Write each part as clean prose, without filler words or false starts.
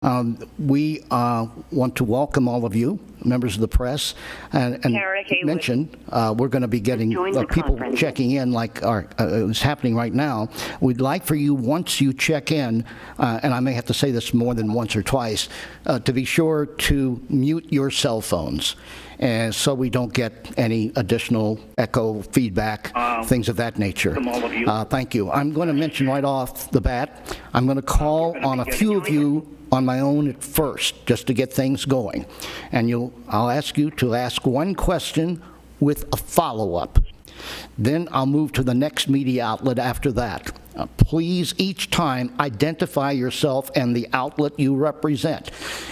We want to welcome all of you, members of the press, and mention we're going to be getting people checking in like is happening right now. We'd like for you, once you check in, and I may have to say this more than once or twice, to be sure to mute your cell phones, and so we don't get any additional echo feedback, things of that nature. Thank you. I'm going to mention right off the bat, I'm going to call on a few of you on my own at first, just to get things going. And I'll ask you to ask one question with a follow-up. Then I'll move to the next media outlet after that. Please, each time, identify yourself and the outlet you represent.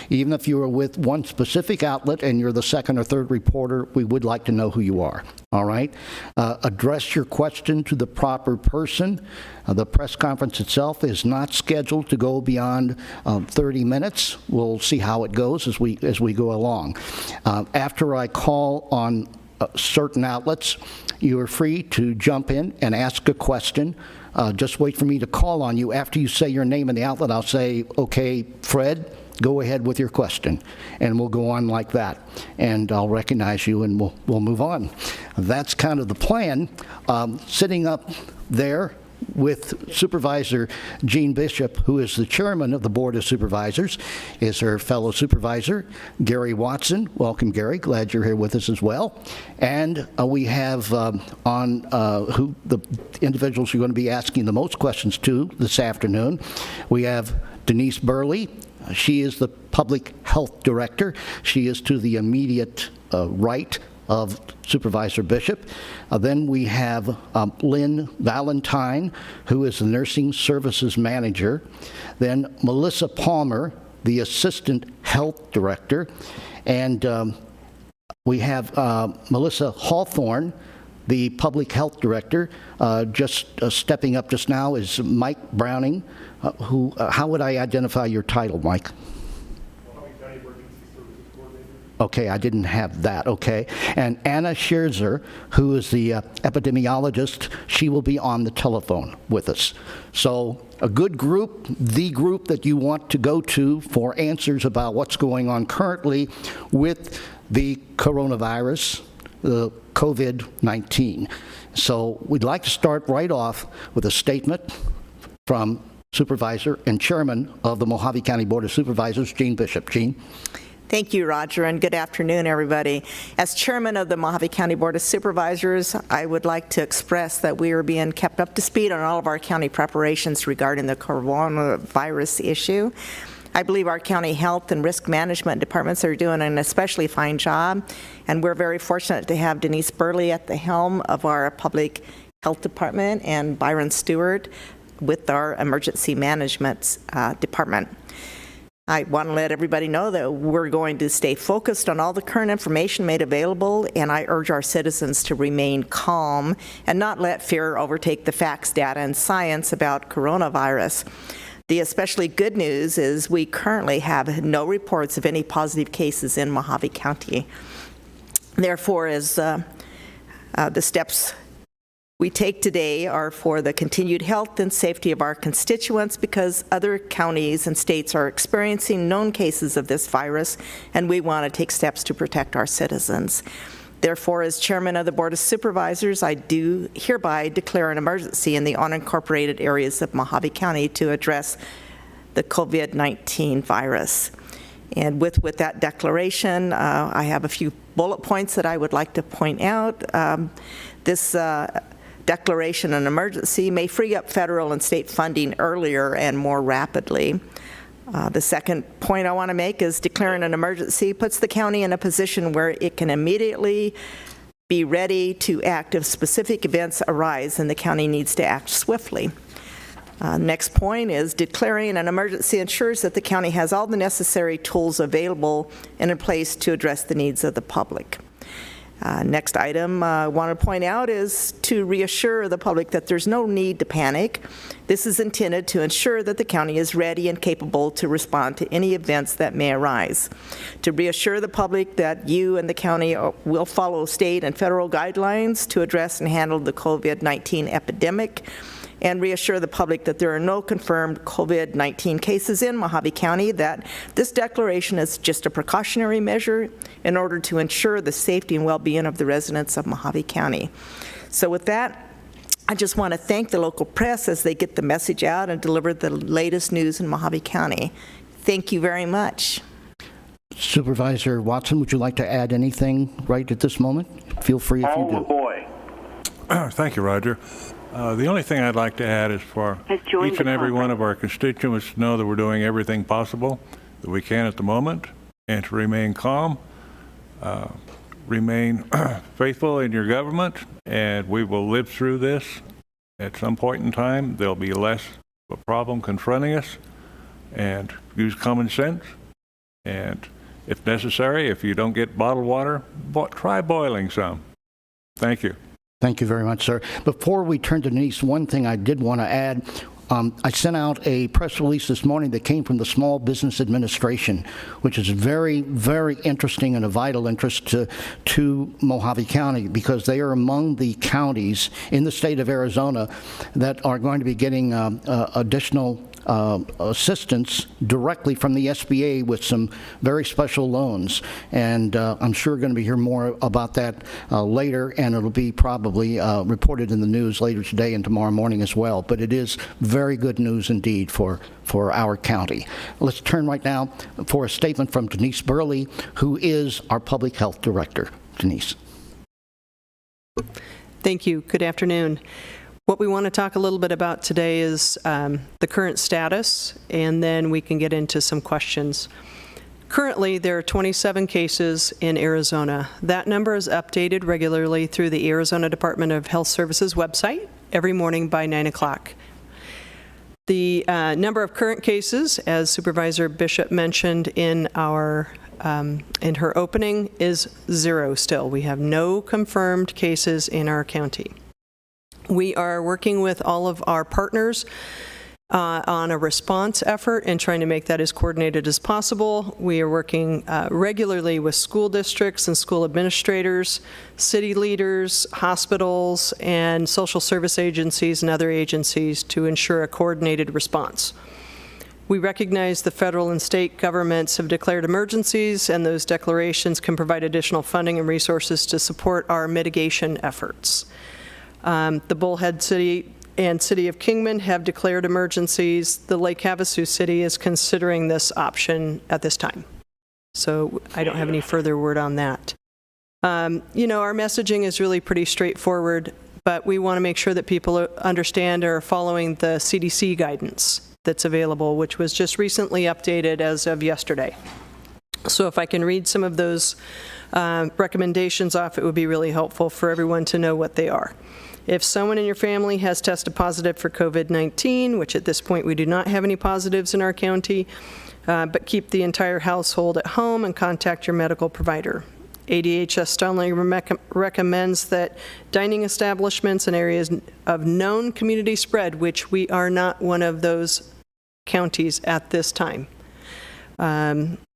Even if you are with one specific outlet and you're the second or third reporter, we would like to know who you are. All right? Address your question to the proper person. The press conference itself is not scheduled to go beyond 30 minutes. We'll see how it goes as we go along. After I call on certain outlets, you are free to jump in and ask a question. Just wait for me to call on you. After you say your name and the outlet, I'll say, okay, Fred, go ahead with your question. And we'll go on like that. And I'll recognize you and we'll move on. That's kind of the plan. Sitting up there with Supervisor Jean Bishop, who is the chairman of the Board of Supervisors, is her fellow supervisor, Gary Watson. Welcome, Gary. Glad you're here with us as well. And we have who the individuals you're going to be asking the most questions to this afternoon. We have Denise Burley. She is the Public Health Director. She is to the immediate right of Supervisor Bishop. Then we have Lynn Valentine, who is the Nursing Services Manager. Then Melissa Palmer, the Assistant Health Director. And we have Melissa Hawthorne, the Public Health Director. Stepping up just now is Mike Browning, who, how would I identify your title, Mike? Okay, I didn't have that, okay. And Anna Scherzer, who is the epidemiologist, she will be on the telephone with us. So a good group, the group that you want to go to for answers about what's going on currently with the coronavirus, the COVID-19. So we'd like to start right off with a statement from Supervisor and Chairman of the Mohave County Board of Supervisors, Jean Bishop. Jean? Thank you, Roger, and good afternoon, everybody. As chairman of the Mohave County Board of Supervisors, I would like to express that we are being kept up to speed on all of our county preparations regarding the coronavirus issue. I believe our county health and risk management departments are doing an especially fine job, and we're very fortunate to have Denise Burley at the helm of our public health department and Byron Stewart with our emergency management department. I want to let everybody know that we're going to stay focused on all the current information made available, and I urge our citizens to remain calm and not let fear overtake the facts, data, and science about coronavirus. The especially good news is we currently have no reports of any positive cases in Mohave County. Therefore, as the steps we take today are for the continued health and safety of our constituents, because other counties and states are experiencing known cases of this virus, and we want to take steps to protect our citizens. Therefore, as chairman of the Board of Supervisors, I do hereby declare an emergency in the unincorporated areas of Mohave County to address the COVID-19 virus. And with that declaration, I have a few bullet points that I would like to point out. This declaration an emergency may free up federal and state funding earlier and more rapidly. The second point I want to make is declaring an emergency puts the county in a position where it can immediately be ready to act if specific events arise and the county needs to act swiftly. Next point is declaring an emergency ensures that the county has all the necessary tools available and in place to address the needs of the public. Next item I want to point out is to reassure the public that there's no need to panic. This is intended to ensure that the county is ready and capable to respond to any events that may arise. To reassure the public that you and the county will follow state and federal guidelines to address and handle the COVID-19 epidemic, and reassure the public that there are no confirmed COVID-19 cases in Mohave County, that this declaration is just a precautionary measure in order to ensure the safety and well-being of the residents of Mohave County. So with that, I just want to thank the local press as they get the message out and deliver the latest news in Mohave County. Thank you very much. Supervisor Watson, would you like to add anything right at this moment? Feel free if you do. Oh, boy. Thank you, Roger. The only thing I'd like to add is for each and every one of our constituents to know that we're doing everything possible that we can at the moment, and to remain calm, remain faithful in your government, and we will live through this. At some point in time, there'll be less of a problem confronting us, and use common sense. And if necessary, if you don't get bottled water, try boiling some. Thank you. Thank you very much, sir. Before we turn to Denise, one thing I did want to add, I sent out a press release this morning that came from the Small Business Administration, which is very, very interesting and a vital interest to Mohave County, because they are among the counties in the state of Arizona that are going to be getting additional assistance directly from the SBA with some very special loans. And I'm sure we're going to be hearing more about that later, and it'll be probably reported in the news later today and tomorrow morning as well. But it is very good news indeed for our county. Let's turn right now for a statement from Denise Burley, who is our Public Health Director. Denise. Thank you. Good afternoon. What we want to talk a little bit about today is the current status, and then we can get into some questions. Currently, there are 27 cases in Arizona. That number is updated regularly through the Arizona Department of Health Services website every morning by 9 o'clock. The number of current cases, as Supervisor Bishop mentioned in her opening, is 0 still. We have no confirmed cases in our county. We are working with all of our partners on a response effort and trying to make that as coordinated as possible. We are working regularly with school districts and school administrators, city leaders, hospitals, and social service agencies and other agencies to ensure a coordinated response. We recognize the federal and state governments have declared emergencies, and those declarations can provide additional funding and resources to support our mitigation efforts. The Bullhead City and City of Kingman have declared emergencies. The Lake Havasu City is considering this option at this time. So I don't have any further word on that. Our messaging is really pretty straightforward, but we want to make sure that people understand or are following the CDC guidance that's available, which was just recently updated as of yesterday. So if I can read some of those recommendations off, it would be really helpful for everyone to know what they are. If someone in your family has tested positive for COVID-19, which at this point we do not have any positives in our county, but keep the entire household at home and contact your medical provider. ADHS strongly recommends that dining establishments in areas of known community spread, which we are not one of those counties at this time,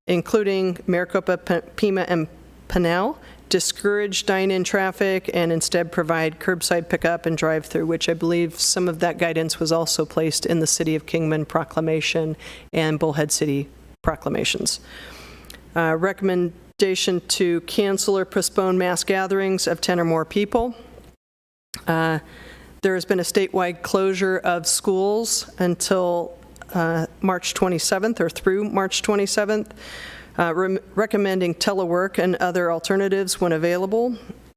including Maricopa, Pima, and Pinal, discourage dine-in traffic and instead provide curbside pickup and drive-through, which I believe some of that guidance was also placed in the City of Kingman proclamation and Bullhead City proclamations. Recommendation to cancel or postpone mass gatherings of 10 or more people. There has been a statewide closure of schools until March 27th or through March 27th. Recommending telework and other alternatives when available,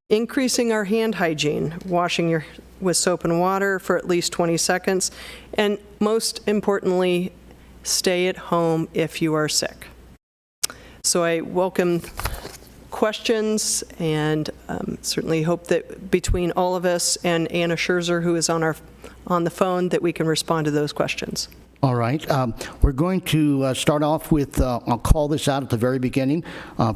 increasing our hand hygiene, washing with soap and water for at least 20 seconds, and most importantly, stay at home if you are sick. So I welcome questions and certainly hope that between all of us and Anna Scherzer, who is on the phone, that we can respond to those questions. All right. We're going to start off with, I'll call this out at the very beginning,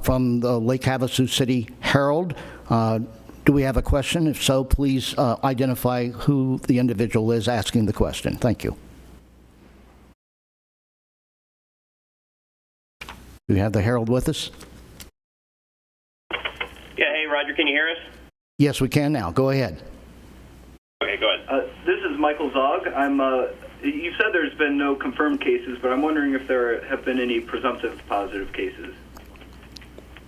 from the Lake Havasu City Herald. Do we have a question? If so, please identify who the individual is asking the question. Thank you. Do we have the Herald with us? Yeah, hey, Roger, can you hear us? Yes, we can now. Go ahead. Okay, go ahead. This is Michael Zog. You said there's been no confirmed cases, but I'm wondering if there have been any presumptive positive cases.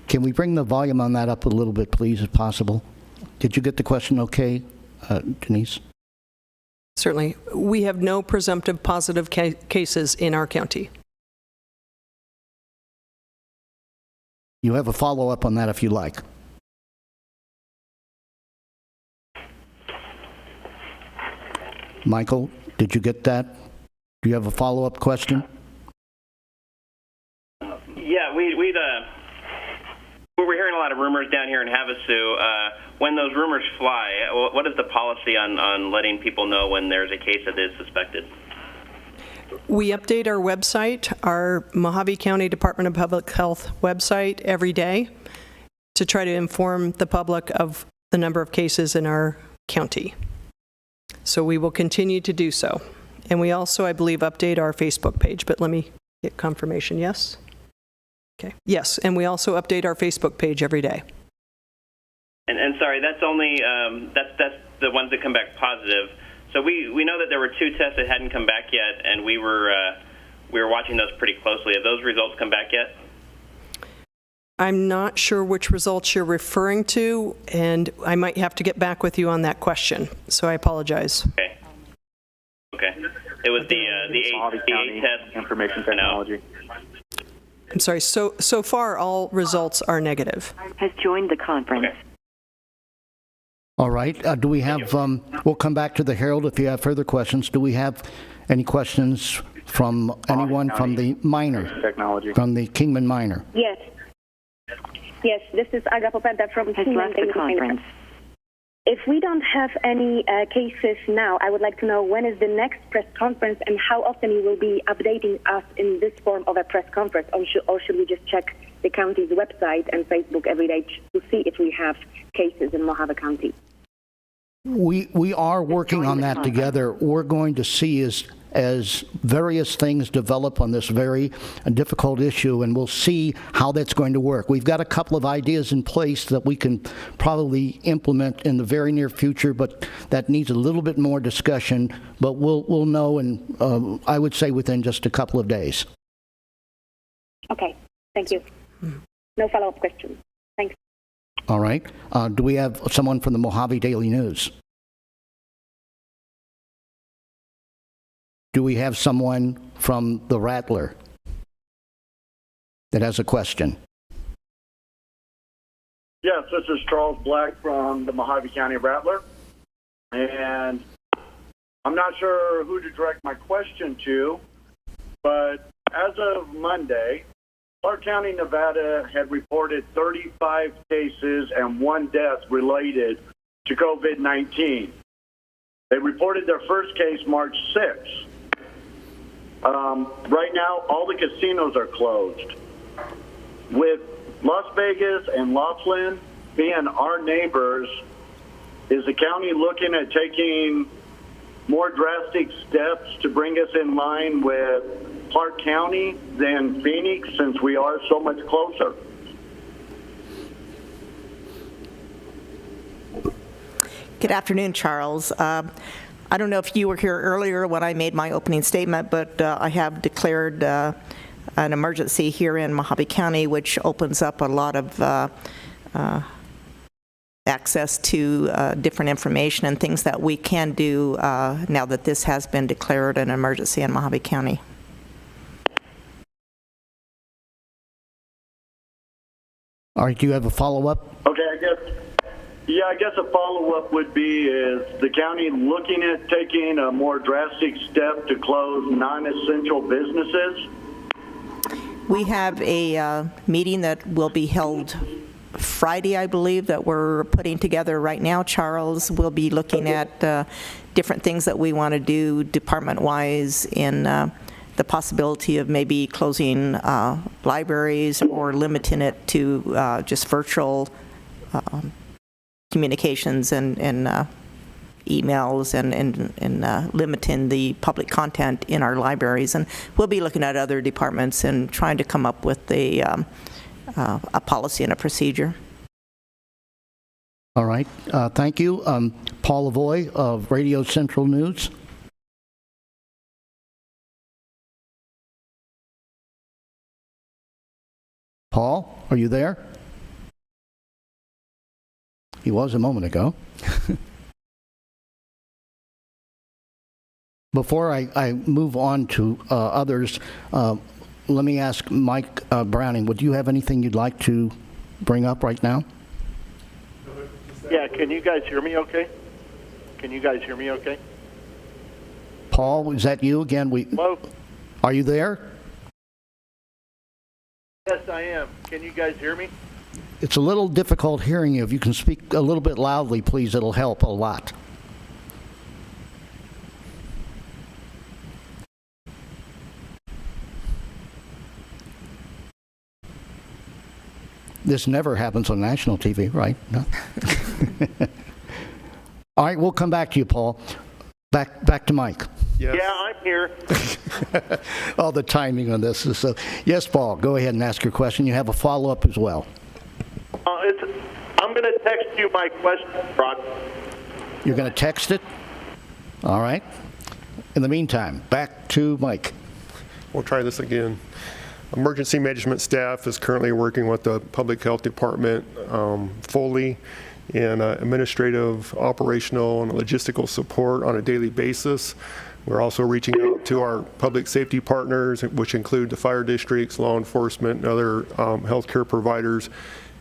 Can we bring the volume on that up a little bit, please, if possible? Did you get the question okay, Denise? Certainly. We have no presumptive positive cases in our county. You have a follow-up on that if you like. Michael, did you get that? Do you have a follow-up question? Yeah, we're hearing a lot of rumors down here in Havasu. When those rumors fly, what is the policy on letting people know when there's a case that is suspected? We update our website, our Mohave County Department of Public Health website every day to try to inform the public of the number of cases in our county. So we will continue to do so. And we also, I believe, update our Facebook page, but let me get confirmation. Yes? Okay. Yes, and we also update our Facebook page every day. And sorry, that's only that's the ones that come back positive. So we know that there were 2 tests that hadn't come back yet, and we were watching those pretty closely. Have those results come back yet? I'm not sure which results you're referring to, and I might have to get back with you on that question. So I apologize. Okay. Okay. It was the eight test Information technology. I'm sorry. So far, all results are negative. Has joined the conference. Okay. All right. Do we have, we'll come back to the Herald if you have further questions. Do we have any questions from anyone from the miner, Technology. from the Kingman miner? Yes. Yes, this is Aga Popeda from Has Kingman left the conference. If we don't have any cases now, I would like to know when is the next press conference and how often you will be updating us in this form of a press conference, or should we just check the county's website and Facebook every day to see if we have cases in Mohave County? We are working on that together. We're going to see as various things develop on this very difficult issue, and we'll see how that's going to work. We've got a couple of ideas in place that we can probably implement in the very near future, but that needs a little bit more discussion. But we'll know, and I would say within just a couple of days. Okay, thank you. No follow-up questions. Thanks. All right. Do we have someone from the Mohave Daily News? Do we have someone from the Rattler that has a question? Yes, this is Charles Black from the Mohave County Rattler. And I'm not sure who to direct my question to, but as of Monday, Clark County, Nevada had reported 35 cases and 1 death related to COVID-19. They reported their first case March 6th. Right now, all the casinos are closed. With Las Vegas and Laughlin being our neighbors, is the county looking at taking more drastic steps to bring us in line with Clark County than Phoenix, since we are so much closer? Good afternoon, Charles. I don't know if you were here earlier when I made my opening statement, but I have declared an emergency here in Mohave County, which opens up a lot of access to different information and things that we can do now that this has been declared an emergency in Mohave County. All right. Do you have a follow-up? Okay, I guess a follow-up would be, is the county looking at taking a more drastic step to close non-essential businesses? We have a meeting that will be held Friday, I believe, that we're putting together right now. Charles will be looking at different things that we want to do department-wise in the possibility of maybe closing libraries or limiting it to just virtual communications and emails and limiting the public content in our libraries. And we'll be looking at other departments and trying to come up with a policy and a procedure. All right. Thank you. Paul Lavoie of Radio Central News. Paul, are you there? He was a moment ago. Before I move on to others, let me ask Mike Browning, would you have anything you'd like to bring up right now? Yeah, can you guys hear me okay? Can you guys hear me okay? Paul, is that you again? Hello? Are you there? Yes, I am. Can you guys hear me? It's a little difficult hearing you. If you can speak a little bit loudly, please, it'll help a lot. This never happens on national TV, right? No? All right, we'll come back to you, Paul. Back to Mike. Yes. Yeah, I'm here. All the timing on this is so. Yes, Paul, go ahead and ask your question. You have a follow-up as well. I'm going to text you my question, Rod. You're going to text it? All right. In the meantime, back to Mike. We'll try this again. Emergency management staff is currently working with the Public Health Department fully in administrative, operational, and logistical support on a daily basis. We're also reaching out to our public safety partners, which include the fire districts, law enforcement, and other healthcare providers,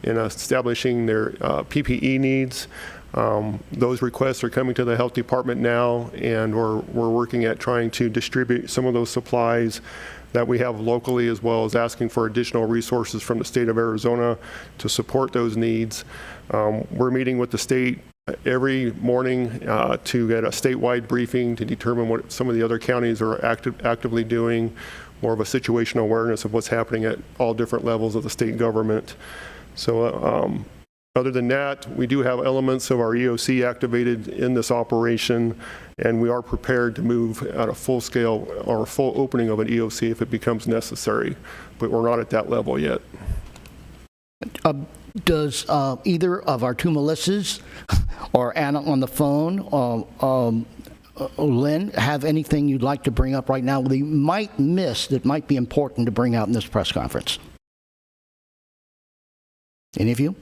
in establishing their PPE needs. Those requests are coming to the health department now, and we're working at trying to distribute some of those supplies that we have locally, as well as asking for additional resources from the state of Arizona to support those needs. We're meeting with the state every morning to get a statewide briefing to determine what some of the other counties are actively doing, more of a situational awareness of what's happening at all different levels of the state government. So other than that, we do have elements of our EOC activated in this operation, and we are prepared to move at a full scale or a full opening of an EOC if it becomes necessary, but we're not at that level yet. Does either of our two Melissas or Anna on the phone, Lynn, have anything you'd like to bring up right now that you might miss that might be important to bring out in this press conference? Any of you?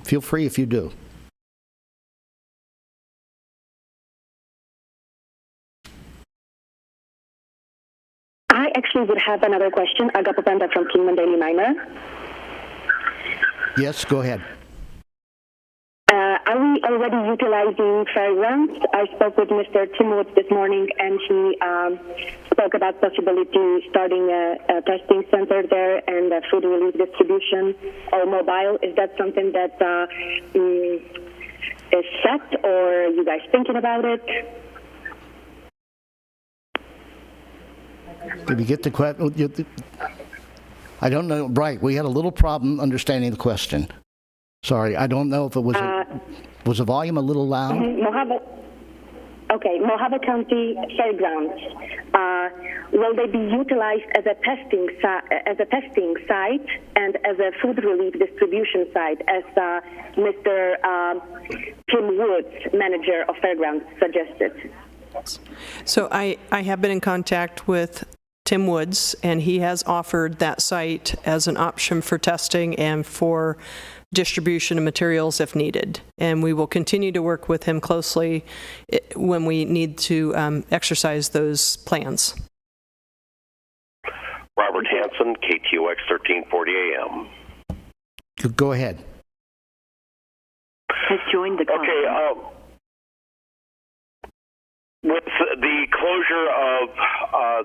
Feel free if you do. I actually would have another question. Agapo Panda from Kingman Daily Miner. Yes, go ahead. Are we already utilizing fairgrounds? I spoke with Mr. Tim Woods this morning, and he spoke about possibility starting a testing center there and a food relief distribution or mobile. Is that something that is set, or are you guys thinking about it? Did we get the question? I don't know. Right, we had a little problem understanding the question. Sorry, I don't know if it was was the volume a little loud? Mohave County Fairgrounds. Will they be utilized as a testing site and as a food relief distribution site, as Mr. Tim Woods, manager of Fairgrounds, suggested? So I have been in contact with Tim Woods, and he has offered that site as an option for testing and for distribution of materials if needed. And we will continue to work with him closely when we need to exercise those plans. Robert Hanson, KTOX 1340 AM. Go ahead. Has joined the conference. Okay, with the closure of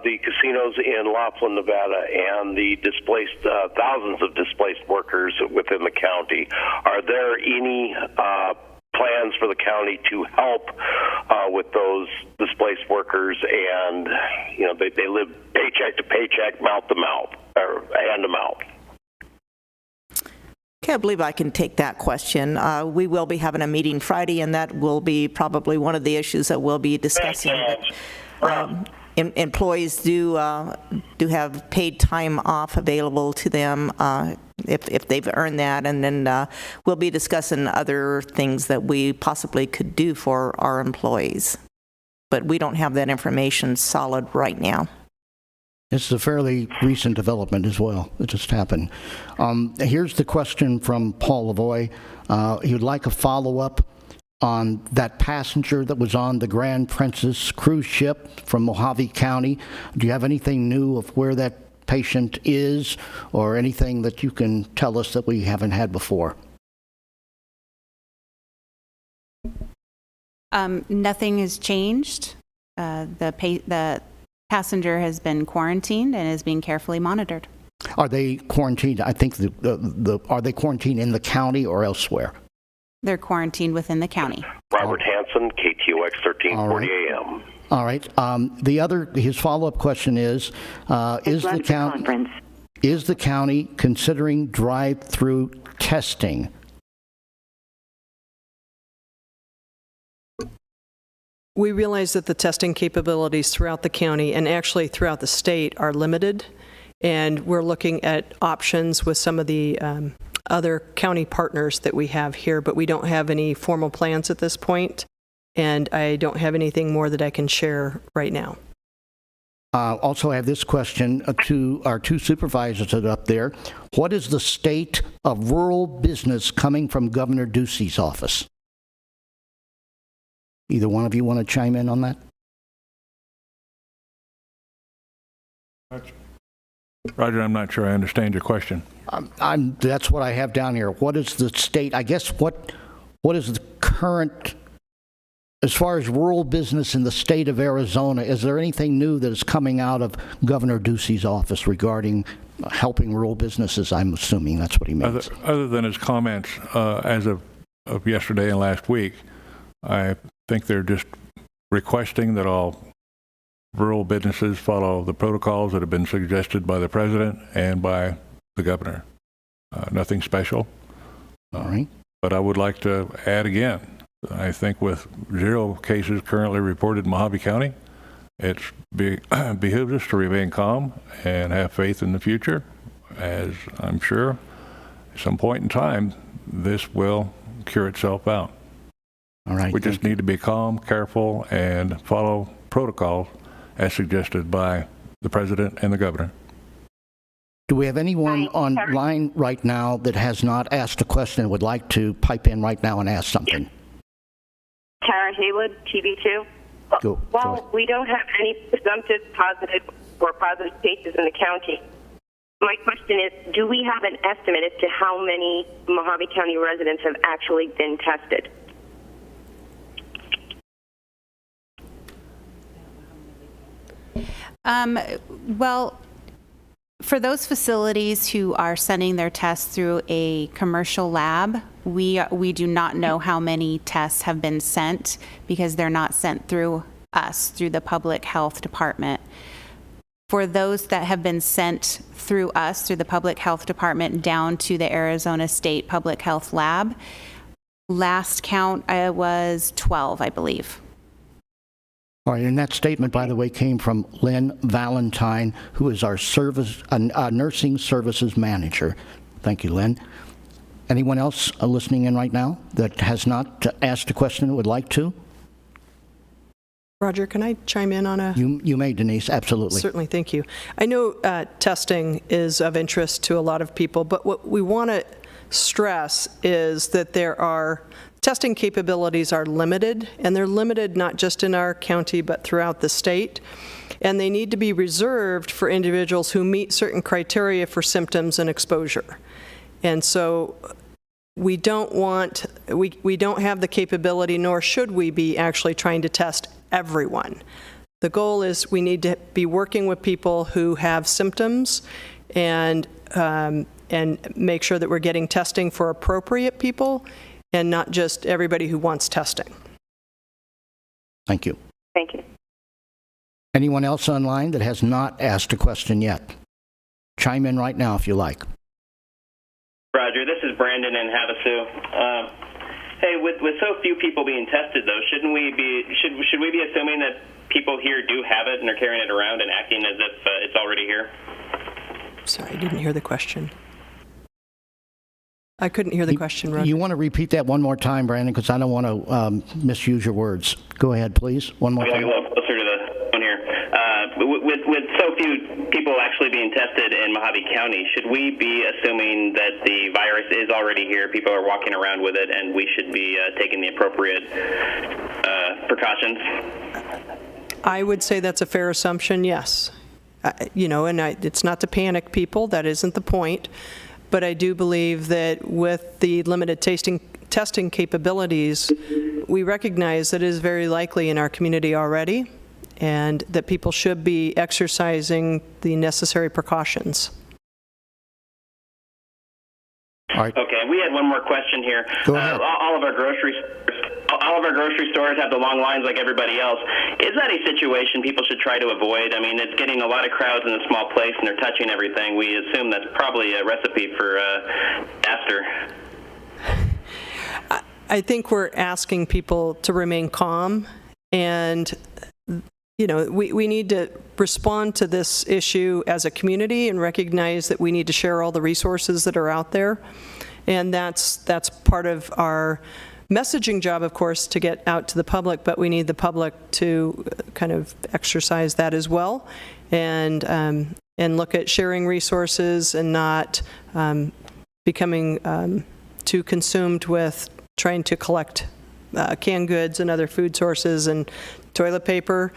the casinos in Laughlin, Nevada, and the displaced thousands of displaced workers within the county, are there any plans for the county to help with those displaced workers? And you know, they live paycheck to paycheck, mouth to mouth, or hand to mouth. Okay, I believe I can take that question. We will be having a meeting Friday, and that will be probably one of the issues that we'll be discussing. Employees do have paid time off available to them if they've earned that, and then we'll be discussing other things that we possibly could do for our employees. But we don't have that information solid right now. This is a fairly recent development as well. It just happened. Here's the question from Paul Lavoie. He would like a follow-up on that passenger that was on the Grand Princess cruise ship from Mohave County. Do you have anything new of where that patient is, or anything that you can tell us that we haven't had before? Nothing has changed. The passenger has been quarantined and is being carefully monitored. Are they quarantined? I think are they quarantined in the county or elsewhere? They're quarantined within the county. Robert Hansen, KTOX 1340 AM. All right. His follow-up question is the county considering drive-through testing? We realize that the testing capabilities throughout the county and actually throughout the state are limited, and we're looking at options with some of the other county partners that we have here, but we don't have any formal plans at this point, and I don't have anything more that I can share right now. Also, I have this question to our two supervisors that are up there. What is the state of rural business coming from Governor Ducey's office? Either one of you want to chime in on that? Roger, I'm not sure I understand your question. That's what I have down here. What is the state, I guess, what is the current, as far as rural business in the state of Arizona, is there anything new that is coming out of Governor Ducey's office regarding helping rural businesses? I'm assuming that's what he means. Other than his comments as of yesterday and last week, I think they're just requesting that all rural businesses follow the protocols that have been suggested by the president and by the governor. Nothing special. All right. But I would like to add again, I think with 0 cases currently reported in Mohave County, it behooves us to remain calm and have faith in the future, as I'm sure at some point in time this will cure itself out. All right. We just need to be calm, careful, and follow protocols as suggested by the president and the governor. Do we have anyone online right now that has not asked a question and would like to pipe in right now and ask something? Tara Haywood, TV2. While we don't have any presumptive positive cases in the county, my question is, do we have an estimate as to how many Mohave County residents have actually been tested? Well, for those facilities who are sending their tests through a commercial lab, we do not know how many tests have been sent because they're not sent through us, through the public health department. For those that have been sent through us, through the public health department down to the Arizona State Public Health Lab, last count was 12, I believe. All right, and that statement, by the way, came from Lynn Valentine, who is our nursing services manager. Thank you, Lynn. Anyone else listening in right now that has not asked a question and would like to? Roger, can I chime in on a... You may, Denise, absolutely. Certainly, thank you. I know testing is of interest to a lot of people, but what we want to stress is that testing capabilities are limited, and they're limited not just in our county but throughout the state, and they need to be reserved for individuals who meet certain criteria for symptoms and exposure. And so we don't have the capability, nor should we be actually trying to test everyone. The goal is we need to be working with people who have symptoms and make sure that we're getting testing for appropriate people and not just everybody who wants testing. Thank you. Thank you. Anyone else online that has not asked a question yet? Chime in right now if you like. Roger, this is Brandon in Havasu. Hey, with so few people being tested, though, should we be assuming that people here do have it and are carrying it around and acting as if it's already here? Sorry, I didn't hear the question. I couldn't hear the question, Roger. You want to repeat that one more time, Brandon, because I don't want to misuse your words. Go ahead, please. One more time. A little closer to the phone here. with so few people actually being tested in Mohave County, should we be assuming that the virus is already here, people are walking around with it, and we should be taking the appropriate precautions? I would say that's a fair assumption, yes. It's not to panic people, that isn't the point, but I do believe that with the limited testing capabilities, we recognize that it is very likely in our community already, and that people should be exercising the necessary precautions. All right. Okay, we had one more question here. Go ahead. All of our grocery stores have the long lines like everybody else. Is that a situation people should try to avoid? I mean, it's getting a lot of crowds in a small place and they're touching everything. We assume that's probably a recipe for disaster. I think we're asking people to remain calm, and we need to respond to this issue as a community and recognize that we need to share all the resources that are out there, and that's part of our messaging job, of course, to get out to the public, but we need the public to kind of exercise that as well, and look at sharing resources and not becoming too consumed with trying to collect canned goods and other food sources. And toilet paper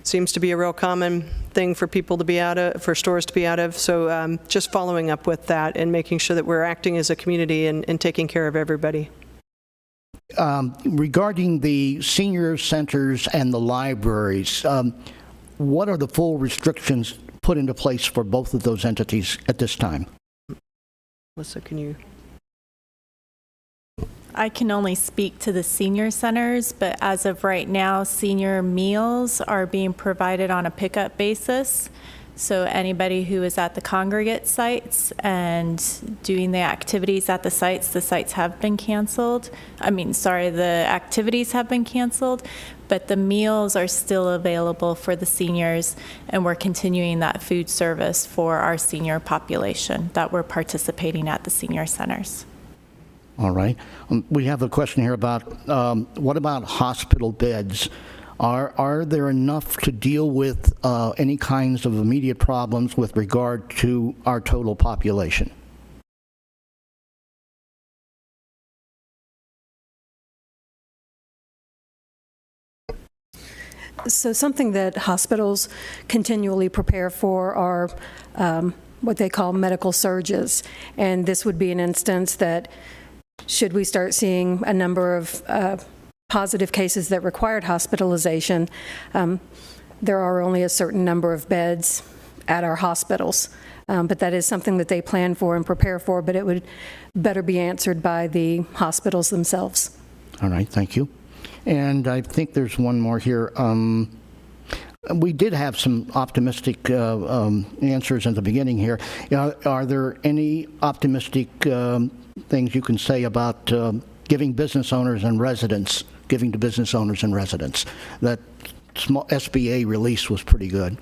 seems to be a real common thing for people to be out of, for stores to be out of. So just following up with that and making sure that we're acting as a community and taking care of everybody. Regarding the senior centers and the libraries, what are the full restrictions put into place for both of those entities at this time? Melissa, can you? I can only speak to the senior centers, but as of right now, senior meals are being provided on a pickup basis. So anybody who is at the congregate sites and doing the activities at the sites have been canceled. The activities have been canceled, but the meals are still available for the seniors, and we're continuing that food service for our senior population that we're participating at the senior centers. All right. We have a question here about what about hospital beds? Are there enough to deal with any kinds of immediate problems with regard to our total population? So something that hospitals continually prepare for are what they call medical surges. And this would be an instance that should we start seeing a number of positive cases that required hospitalization, there are only a certain number of beds at our hospitals. But that is something that they plan for and prepare for, but it would better be answered by the hospitals themselves. All right, thank you. And I think there's one more here. We did have some optimistic answers in the beginning here. Are there any optimistic things you can say about giving to business owners and residents? That small SBA release was pretty good.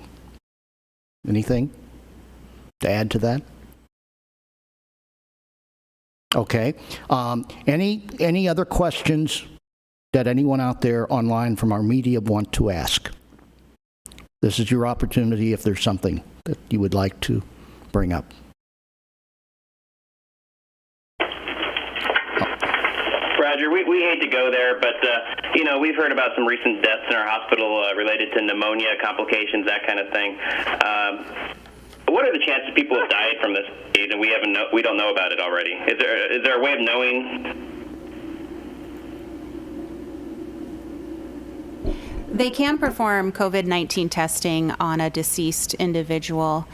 Anything to add to that? Okay. Any other questions that anyone out there online from our media want to ask? This is your opportunity if there's something that you would like to bring up. Roger, we hate to go there, but we've heard about some recent deaths in our hospital related to pneumonia complications, that kind of thing. What are the chances people have died from this disease and we don't know about it already? Is there a way of knowing? They can perform COVID-19 testing on a deceased individual,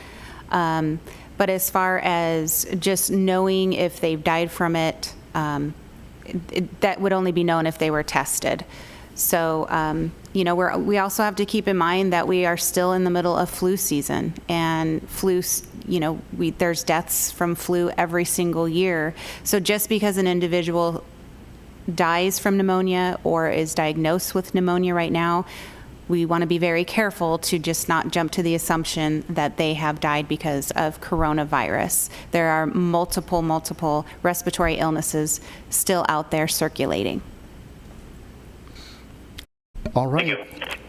but as far as just knowing if they've died from it, that would only be known if they were tested. So, we also have to keep in mind that we are still in the middle of flu season, and there's deaths from flu every single year. So just because an individual dies from pneumonia or is diagnosed with pneumonia right now, we want to be very careful to just not jump to the assumption that they have died because of coronavirus. There are multiple respiratory illnesses still out there circulating. All right.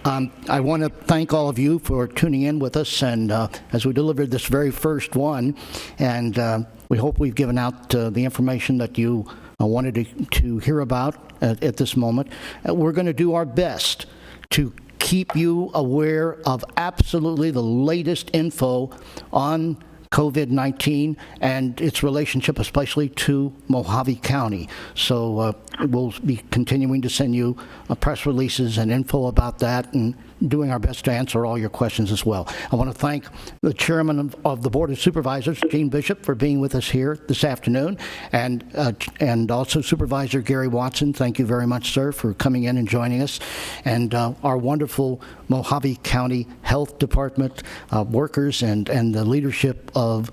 I want to thank all of you for tuning in with us, and as we delivered this very first one, and we hope we've given out the information that you wanted to hear about at this moment. We're going to do our best to keep you aware of absolutely the latest info on COVID-19 and its relationship, especially to Mohave County. So we'll be continuing to send you press releases and info about that, and doing our best to answer all your questions as well. I want to thank the chairman of the Board of Supervisors, Gene Bishop, for being with us here this afternoon, and also Supervisor Gary Watson. Thank you very much, sir, for coming in and joining us, and our wonderful Mohave County Health Department workers and the leadership of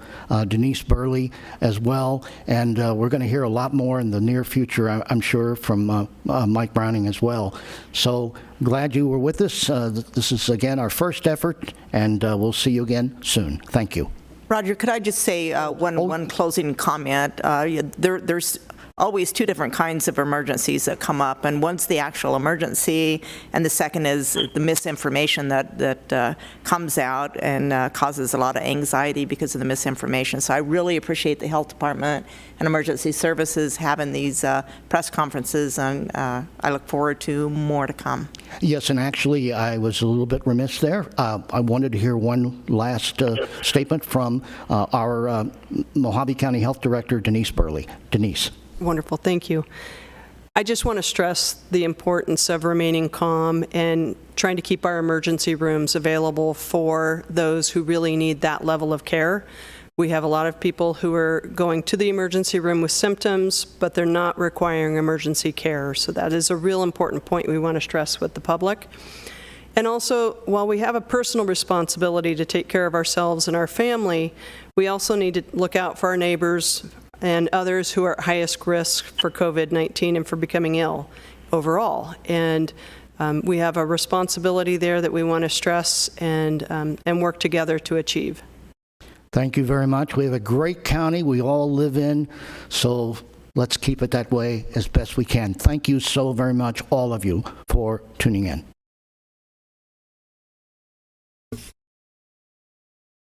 Denise Burley as well. And we're going to hear a lot more in the near future, I'm sure, from Mike Browning as well. So glad you were with us. This is, again, our first effort, and we'll see you again soon. Thank you. Roger, could I just say one closing comment? There's always two different kinds of emergencies that come up, and one's the actual emergency, and the second is the misinformation that comes out and causes a lot of anxiety because of the misinformation. So I really appreciate the health department and emergency services having these press conferences, and I look forward to more to come. Yes, and actually, I was a little bit remiss there. I wanted to hear one last statement from our Mohave County Health Director, Denise Burley. Denise. Wonderful, thank you. I just want to stress the importance of remaining calm and trying to keep our emergency rooms available for those who really need that level of care. We have a lot of people who are going to the emergency room with symptoms, but they're not requiring emergency care. So that is a real important point we want to stress with the public. And also, while we have a personal responsibility to take care of ourselves and our family, we also need to look out for our neighbors and others who are at highest risk for COVID-19 and for becoming ill overall. And we have a responsibility there that we want to stress and work together to achieve. Thank you very much. We have a great county we all live in, so let's keep it that way as best we can. Thank you so very much, all of you, for tuning in.